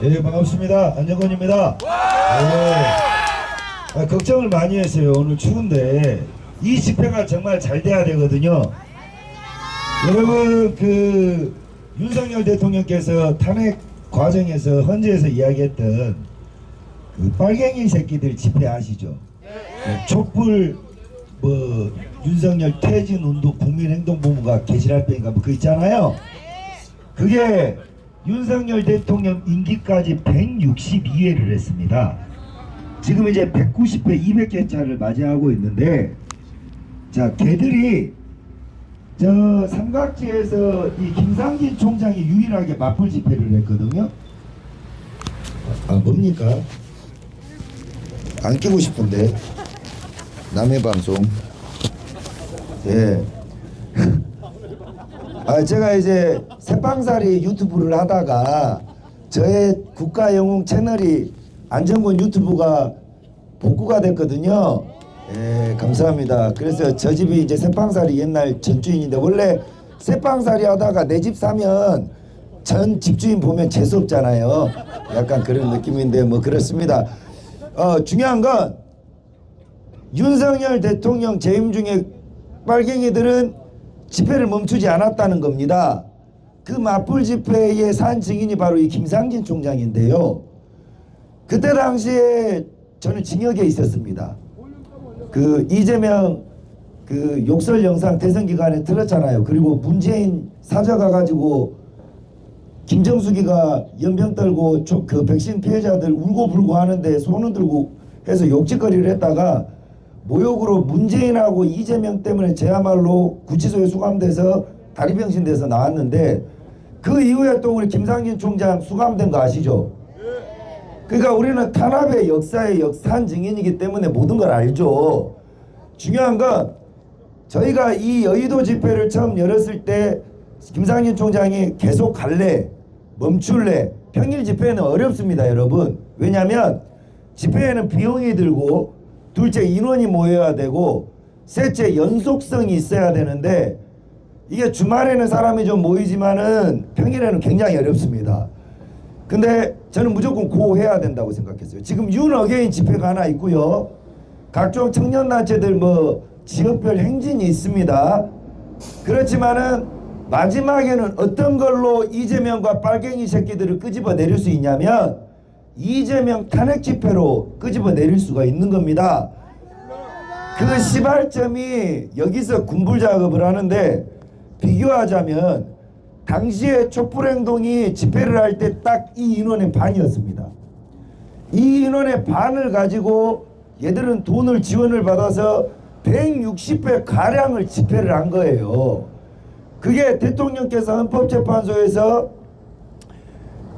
예, 반갑습니다. 안정권입니다. 예. 걱정을 많이 했어요. 오늘 추운데 이 집회가 정말 잘 돼야 되거든요. 여러분, 윤석열 대통령께서 탄핵 과정에서 헌재에서 이야기했던 빨갱이 새끼들 집회 아시죠? 촛불 윤석열 퇴진운동 국민행동본부가 개시할 때인가 그거 있잖아요. 그게 윤석열 대통령 임기까지 162회를 했습니다. 지금 이제 190회 200회 차를 맞이하고 있는데, 자, 걔들이 저 삼각지에서 이 김상진 총장이 유일하게 맞불 집회를 했거든요. 뭡니까? 안 끼고 싶은데 남의 방송. 예. 제가 이제 새빵살이 유튜브를 하다가 저의 국가영웅 채널이 안정권 유튜브가 복구가 됐거든요. 예, 감사합니다. 그래서 저 집이 이제 새빵살이 옛날 전주인인데, 원래 새빵살이 하다가 내 집 사면 전 집주인 보면 재수 없잖아요. 약간 그런 느낌인데 뭐 그렇습니다. 중요한 건 윤석열 대통령 재임 중에 빨갱이들은 집회를 멈추지 않았다는 겁니다. 그 맞불 집회의 산 증인이 바로 이 김상진 총장인데요. 그때 당시에 저는 징역에 있었습니다. 이재명 욕설 영상 대선 기간에 틀었잖아요. 그리고 문재인 사저 가가지고 김정숙이가 연병 떨고 백신 피해자들 울고불고 하는데 손을 들고 해서 욕짓거리를 했다가 모욕으로 문재인하고 이재명 때문에 저야말로 구치소에 수감돼서 다리병신 돼서 나왔는데, 그 이후에 또 우리 김상진 총장 수감된 거 아시죠? 그러니까 우리는 탄압의 역사의 역사한 증인이기 때문에 모든 걸 알죠. 중요한 건 저희가 이 여의도 집회를 처음 열었을 때 김상진 총장이 계속 갈래 멈출래, 평일 집회는 어렵습니다 여러분. 왜냐하면 집회에는 비용이 들고, 둘째 인원이 모여야 되고, 셋째 연속성이 있어야 되는데, 이게 주말에는 사람이 좀 모이지만은 평일에는 굉장히 어렵습니다. 근데 저는 무조건 고해야 된다고 생각했어요. 지금 윤어게인 집회가 하나 있고요. 각종 청년단체들 지역별 행진이 있습니다. 그렇지만은 마지막에는 어떤 걸로 이재명과 빨갱이 새끼들을 끄집어 내릴 수 있냐면 이재명 탄핵 집회로 끄집어 내릴 수가 있는 겁니다. 그 시발점이 여기서 군불 작업을 하는데, 비교하자면 당시에 촛불행동이 집회를 할 때 딱 이 인원의 반이었습니다. 이 인원의 반을 가지고 얘들은 돈을 지원을 받아서 160회 가량을 집회를 한 거예요. 그게 대통령께서 헌법재판소에서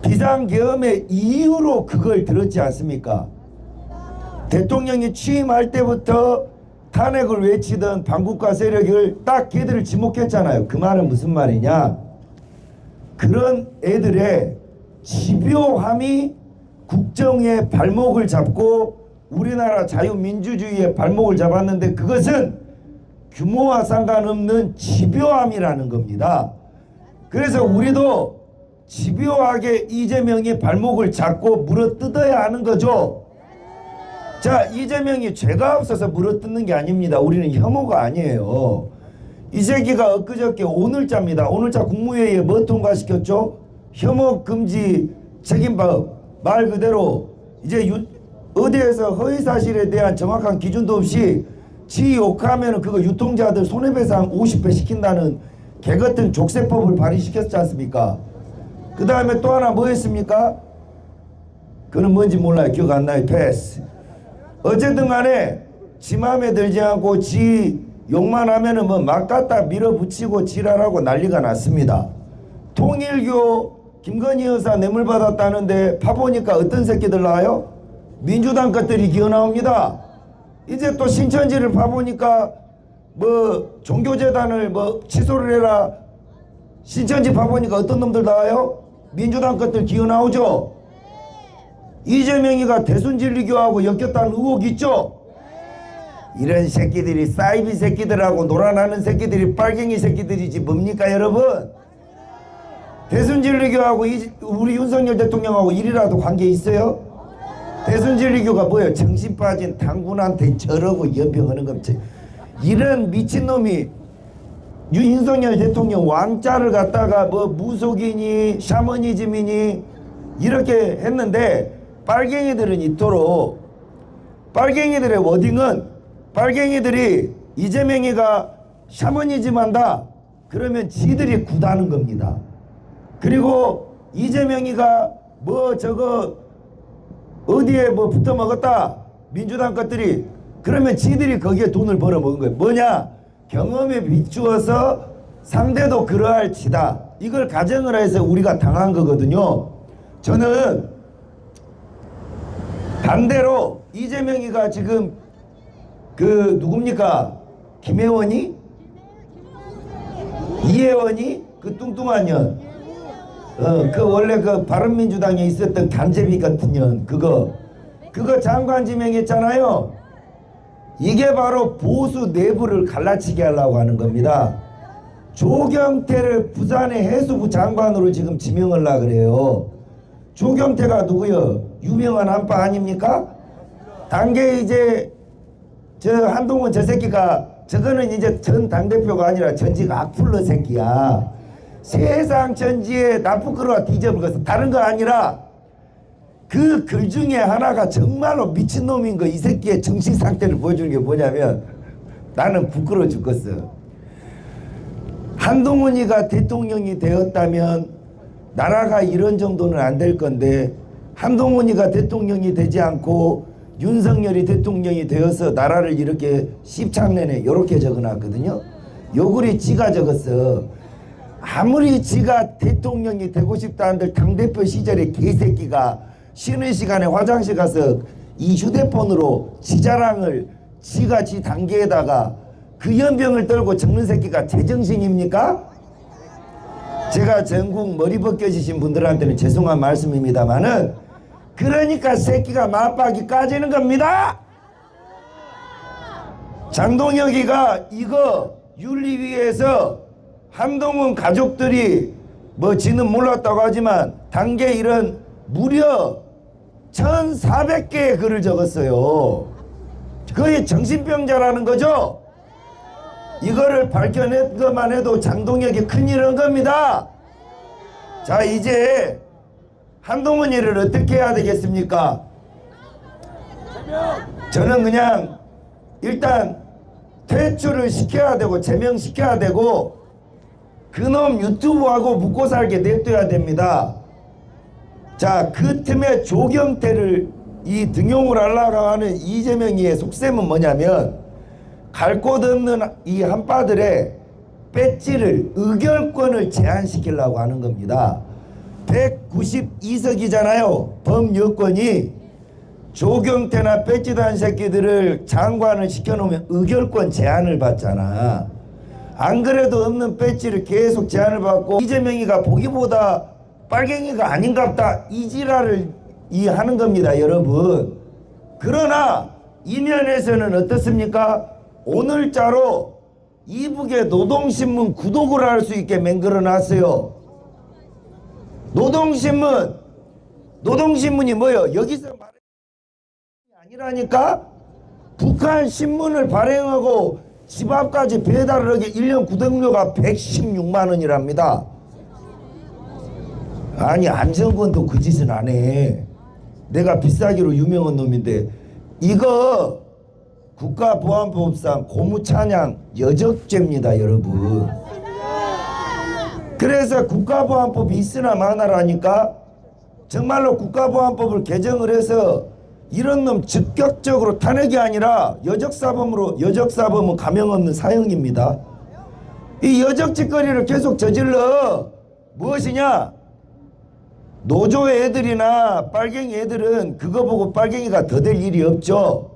비상계엄의 이유로 그걸 들었지 않습니까? 대통령이 취임할 때부터 탄핵을 외치던 반국가 세력을 딱 걔들을 지목했잖아요. 그 말은 무슨 말이냐? 그런 애들의 집요함이 국정의 발목을 잡고 우리나라 자유민주주의의 발목을 잡았는데, 그것은 규모와 상관없는 집요함이라는 겁니다. 그래서 우리도 집요하게 이재명이 발목을 잡고 물어뜯어야 하는 거죠. 자, 이재명이 죄가 없어서 물어뜯는 게 아닙니다. 우리는 혐오가 아니에요. 이 새끼가 엊그저께 오늘자입니다. 오늘자 국무회의에 뭐 통과시켰죠? 혐오금지 책임법. 말 그대로 이제 어디에서 허위사실에 대한 정확한 기준도 없이 지 욕하면 그거 유통자들 손해배상 50배 시킨다는 개같은 족쇄법을 발의시켰지 않습니까? 그 다음에 또 하나 뭐 했습니까? 그는 뭔지 몰라요. 기억 안 나요. 패스. 어쨌든 간에 지 맘에 들지 않고 지 욕만 하면은 막 갖다 밀어붙이고 지랄하고 난리가 났습니다. 통일교 김건희 여사 뇌물 받았다는데 파보니까 어떤 새끼들 나와요? 민주당 것들이 기어나옵니다. 이제 또 신천지를 파보니까 종교재단을 취소를 해라. 신천지 파보니까 어떤 놈들 나와요? 민주당 것들 기어나오죠. 이재명이가 대순진리교하고 엮였다는 의혹 있죠. 이런 새끼들이 사이비 새끼들하고 놀아나는 새끼들이 빨갱이 새끼들이지 뭡니까 여러분? 대순진리교하고 우리 윤석열 대통령하고 일이라도 관계 있어요? 대순진리교가 뭐예요? 정신 빠진 당군한테 저러고 연병하는 겁지. 이런 미친놈이 윤석열 대통령 왕자를 갖다가 뭐 무속이니 샤머니즘이니 이렇게 했는데, 빨갱이들은 이토록, 빨갱이들의 워딩은, 빨갱이들이 이재명이가 샤머니즘 한다 그러면 지들이 구다는 겁니다. 그리고 이재명이가 뭐 저거 어디에 뭐 붙어 먹었다 민주당 것들이 그러면 지들이 거기에 돈을 벌어 먹은 거예요. 뭐냐? 경험에 비추어서 상대도 그러할 지다, 이걸 가정을 해서 우리가 당한 거거든요. 저는 반대로 이재명이가 지금 그 누굽니까? 김혜원이? 이혜원이? 그 뚱뚱한 년, 그 원래 그 바른민주당에 있었던 간제비 같은 년, 그거 장관 지명했잖아요. 이게 바로 보수 내부를 갈라치게 하려고 하는 겁니다. 조경태를 부산의 해수부 장관으로 지금 지명을 하려고 그래요. 조경태가 누구요? 유명한 한파 아닙니까? 당계 이제 저 한동훈 저 새끼가, 저거는 이제 전 당대표가 아니라 전직 악플러 새끼야. 세상 전지에 나쁘거라 뒤져버려서 다른 거 아니라 그 글 중에 하나가 정말로 미친놈인 거, 이 새끼의 정신 상태를 보여주는 게 뭐냐면, 나는 부끄러워 죽겠어. 한동훈이가 대통령이 되었다면 나라가 이런 정도는 안 될 건데, 한동훈이가 대통령이 되지 않고 윤석열이 대통령이 되어서 나라를 이렇게 씹창내네 이렇게 적어놨거든요. 요 글이 지가 적었어. 아무리 지가 대통령이 되고 싶다 한들 당대표 시절에 개새끼가 쉬는 시간에 화장실 가서 이 휴대폰으로 지 자랑을 지가 지 단계에다가 그 연병을 떨고 적는 새끼가 제정신입니까? 제가 전국 머리 벗겨지신 분들한테는 죄송한 말씀입니다만은, 그러니까 새끼가 맞박이 까지는 겁니다. 장동혁이가 이거 윤리위에서 한동훈 가족들이 뭐 지는 몰랐다고 하지만 단계 이런 무려 1400개의 글을 적었어요. 거의 정신병자라는 거죠. 이거를 밝혀낸 것만 해도 장동혁이 큰일 한 겁니다. 자, 이제 한동훈 일을 어떻게 해야 되겠습니까? 저는 그냥 일단 퇴출을 시켜야 되고 제명시켜야 되고 그놈 유튜브하고 묵고 살게 냅둬야 됩니다. 자, 그 틈에 조경태를 이 등용을 하려고 하는 이재명이의 속셈은 뭐냐면, 갈 곳 없는 이 한파들의 배지를, 의결권을 제한시키려고 하는 겁니다. 192석이잖아요. 범여권이. 조경태나 배지단 새끼들을 장관을 시켜놓으면 의결권 제한을 받잖아. 안 그래도 없는 배지를 계속 제한을 받고 이재명이가 보기보다 빨갱이가 아닌갑다 이 지랄을 하는 겁니다, 여러분. 그러나 이면에서는 어떻습니까? 오늘자로 이북의 노동신문 구독을 할 수 있게 맹글어 놨어요. 노동신문이 뭐요? 여기서 말하는 게 아니라니까? 북한 신문을 발행하고 집 앞까지 배달을 하게 1년 구독료가 116만 원이랍니다. 아니, 안정권도 그 짓은 안 해. 내가 비싸기로 유명한 놈인데, 이거 국가보안법상 고무찬양 여적죄입니다, 여러분. 그래서 국가보안법이 있으나 마나라니까 정말로 국가보안법을 개정을 해서 이런 놈 즉격적으로 탄핵이 아니라 여적사범은 가명 없는 사형입니다. 이 여적짓거리를 계속 저질러 무엇이냐? 노조의 애들이나 빨갱이 애들은 그거 보고 빨갱이가 더 될 일이 없죠.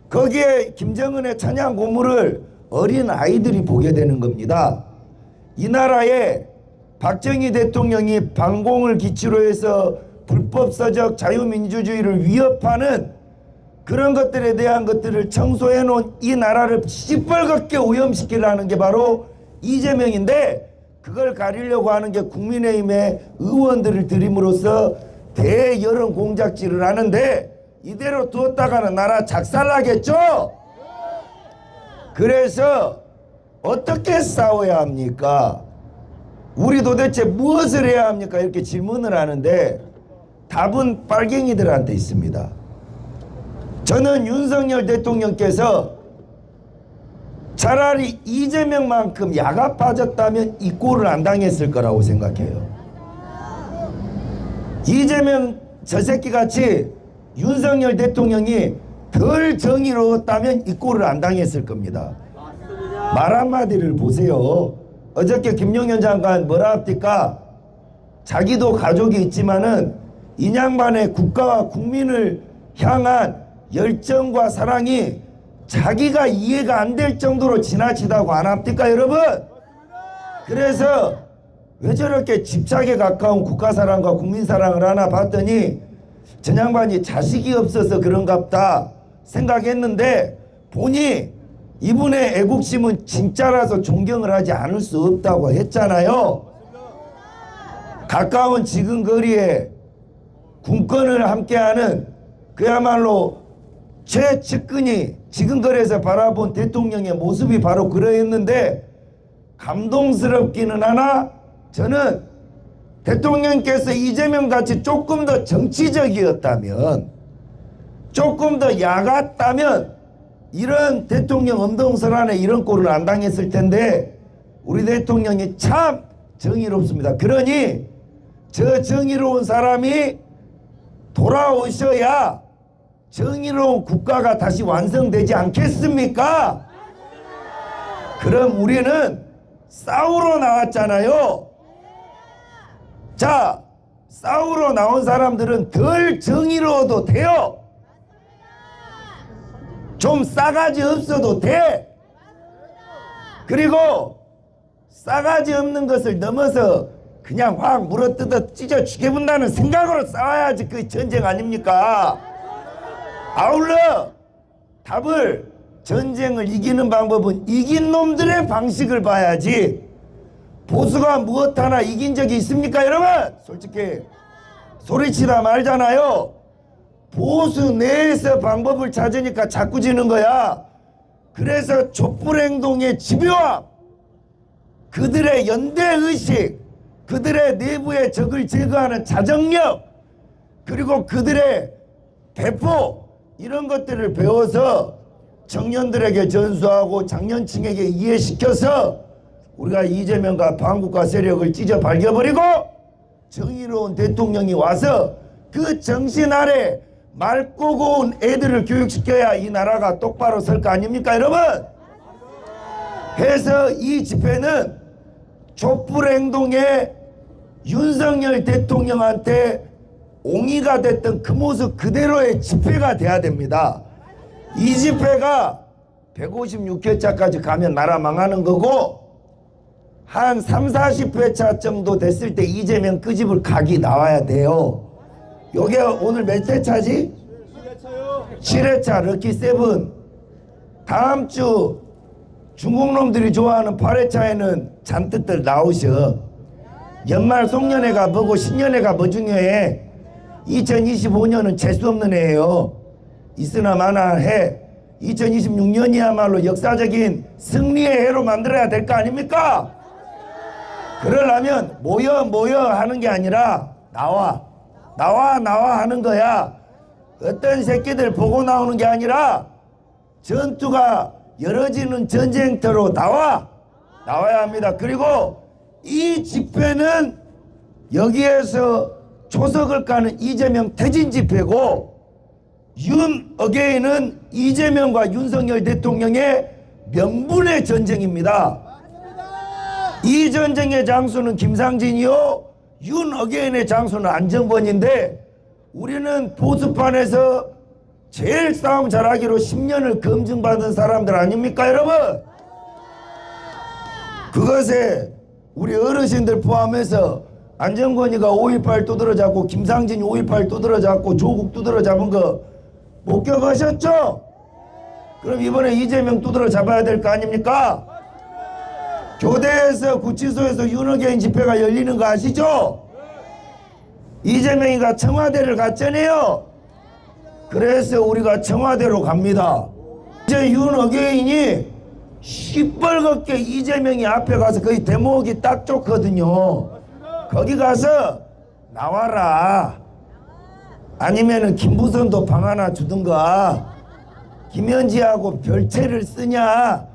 거기에 김정은의 찬양 고무를 어린 아이들이 보게 되는 겁니다. 이 나라에 박정희 대통령이 반공을 기치로 해서 불법서적 자유민주주의를 위협하는 그런 것들에 대한 것들을 청소해 놓은 이 나라를 시뻘겋게 오염시키려는 게 바로 이재명인데, 그걸 가리려고 하는 게 국민의힘의 의원들을 들임으로써 대여론 공작질을 하는데 이대로 두었다가는 나라 작살나겠죠. 그래서 어떻게 싸워야 합니까? 우리 도대체 무엇을 해야 합니까? 이렇게 질문을 하는데 답은 빨갱이들한테 있습니다. 저는 윤석열 대통령께서 차라리 이재명만큼 야가 빠졌다면 이 꼴을 안 당했을 거라고 생각해요. 이재명 저 새끼같이 윤석열 대통령이 덜 정의로웠다면 이 꼴을 안 당했을 겁니다. 말 한마디를 보세요. 어저께 김용현 장관 뭐라 합니까? 자기도 가족이 있지만은 이 양반의 국가와 국민을 향한 열정과 사랑이 자기가 이해가 안 될 정도로 지나치다고 안 합니까 여러분? 그래서 왜 저렇게 집착에 가까운 국가사랑과 국민사랑을 하나 봤더니 저 양반이 자식이 없어서 그런갑다 생각했는데 보니 이분의 애국심은 진짜라서 존경을 하지 않을 수 없다고 했잖아요. 가까운 지근거리에 군권을 함께하는 그야말로 최측근이 지근거리에서 바라본 대통령의 모습이 바로 그러했는데 감동스럽기는 하나 저는 대통령께서 이재명같이 조금 더 정치적이었다면 조금 더 야같다면 이런 대통령 엄동설안에 이런 꼴을 안 당했을 텐데 우리 대통령이 참 정의롭습니다. 그러니 저 정의로운 사람이 돌아오셔야 정의로운 국가가 다시 완성되지 않겠습니까? 그럼 우리는 싸우러 나왔잖아요. 자, 싸우러 나온 사람들은 덜 정의로워도 돼요. 좀 싸가지 없어도 돼. 그리고 싸가지 없는 것을 넘어서 그냥 확 물어뜯어 찢어 죽여본다는 생각으로 싸워야지 그 전쟁 아닙니까? 아울러 답을 전쟁을 이기는 방법은 이긴 놈들의 방식을 봐야지 보수가 무엇 하나 이긴 적이 있습니까 여러분? 솔직히 소리치다 말잖아요. 보수 내에서 방법을 찾으니까 자꾸 지는 거야. 그래서 촛불행동의 집요함, 그들의 연대의식, 그들의 내부의 적을 제거하는 자정력, 그리고 그들의 배포 이런 것들을 배워서 청년들에게 전수하고 장년층에게 이해시켜서 우리가 이재명과 반국가 세력을 찢어 발겨버리고 정의로운 대통령이 와서 그 정신 아래 맑고 고운 애들을 교육시켜야 이 나라가 똑바로 설 거 아닙니까 여러분? 해서 이 집회는 촛불행동의 윤석열 대통령한테 옹이가 됐던 그 모습 그대로의 집회가 돼야 됩니다. 이 집회가 156회차까지 가면 나라 망하는 거고 한 3, 40회차 정도 됐을 때 이재명 그 집을 각이 나와야 돼요. 요게 오늘 몇 회차지? 7회차 럭키 세븐. 다음 주 중국 놈들이 좋아하는 8회차에는 잔뜩들 나오셔. 연말 송년회가 뭐고 신년회가 뭐 중요해? 2025년은 재수 없는 해예요. 있으나 마나 해. 2026년이야말로 역사적인 승리의 해로 만들어야 될 거 아닙니까? 그러려면 모여 하는 게 아니라 나와 하는 거야. 어떤 새끼들 보고 나오는 게 아니라 전투가 열어지는 전쟁터로 나와야 합니다. 그리고 이 집회는 여기에서 초석을 까는 이재명 퇴진 집회고 윤 어게인은 이재명과 윤석열 대통령의 명분의 전쟁입니다. 이 전쟁의 장소는 김상진이요 윤 어게인의 장소는 안정권인데 우리는 보수판에서 제일 싸움 잘하기로 10년을 검증받은 사람들 아닙니까 여러분? 그것에 우리 어르신들 포함해서 안정권이가 5.18 두드러 잡고 김상진이 5.18 두드러 잡고 조국 두드러 잡은 거 목격하셨죠? 그럼 이번에 이재명 두드러 잡아야 될 거 아닙니까? 교대에서 구치소에서 윤호개인 집회가 열리는 거 아시죠? 이재명이가 청와대를 갔잖아요. 그래서 우리가 청와대로 갑니다. 이제 윤호개인이 시뻘겋게 이재명이 앞에 가서 거의 대목이 딱 좋거든요. 거기 가서 나와라, 아니면은 김부선도 방 하나 주든가, 김현지하고 별채를 쓰냐,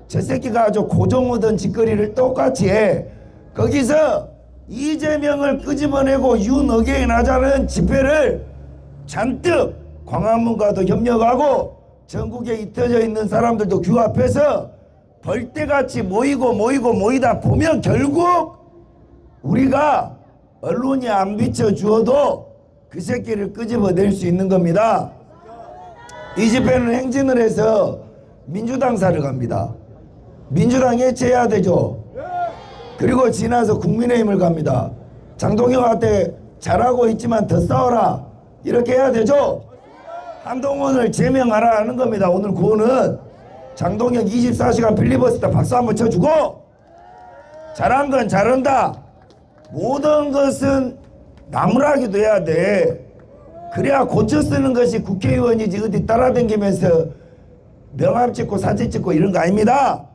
저 새끼가 아주 고종오던 짓거리를 똑같이 해. 거기서 이재명을 끄집어내고 윤어게인 하자는 집회를 잔뜩 광화문과도 협력하고 전국에 흩어져 있는 사람들도 규합해서 벌떼같이 모이다 보면 결국 우리가 언론이 안 비춰주어도 그 새끼를 끄집어낼 수 있는 겁니다. 이 집회는 행진을 해서 민주당사를 갑니다. 민주당 해체해야 되죠. 그리고 지나서 국민의힘을 갑니다. 장동영한테 잘하고 있지만 더 싸워라, 이렇게 해야 되죠. 한동훈을 제명하라 하는 겁니다. 오늘 구호는 장동영 24시간 필리버스터 박수 한번 쳐주고, 잘한 건 잘한다, 모든 것은 나무라기도 해야 돼. 그래야 고쳐 쓰는 것이 국회의원이지 어디 따라다니면서 명함 찍고 사진 찍고 이런 거 아닙니다.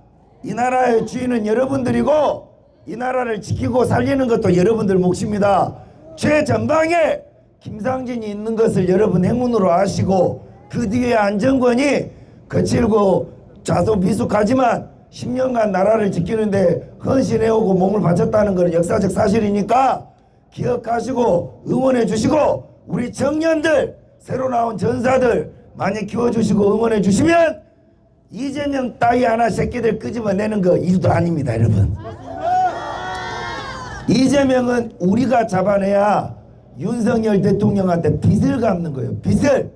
이 나라의 주인은 여러분들이고 이 나라를 지키고 살리는 것도 여러분들 몫입니다. 최전방에 김상진이 있는 것을 여러분 행운으로 아시고, 그 뒤에 안정권이 거칠고 좌소비숙하지만 10년간 나라를 지키는데 헌신해오고 몸을 바쳤다는 것은 역사적 사실이니까 기억하시고 응원해 주시고, 우리 청년들, 새로 나온 전사들 많이 키워주시고 응원해 주시면 이재명 따위 하나 새끼들 끄집어내는 거 일도 아닙니다. 여러분, 이재명은 우리가 잡아내야 윤석열 대통령한테 빚을 갚는 거예요. 빚을.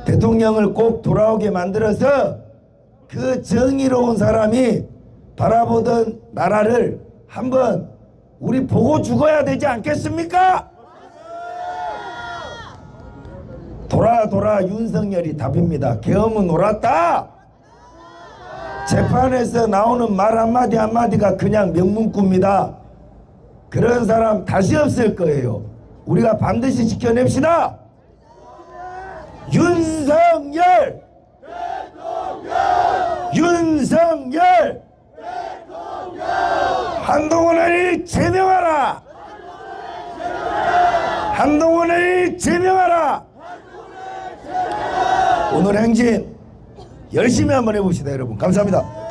대통령을 꼭 돌아오게 만들어서 그 정의로운 사람이 바라보던 나라를 한번 우리 보고 죽어야 되지 않겠습니까? 돌아 윤석열이 답입니다. 계엄은 옳았다. 재판에서 나오는 말 한마디 한마디가 그냥 명문구입니다. 그런 사람 다시 없을 거예요. 우리가 반드시 지켜냅시다. 윤석열! 윤석열! 한동훈을 제명하라! 한동훈을 제명하라! 오늘 행진 열심히 한번 해봅시다. 여러분 감사합니다.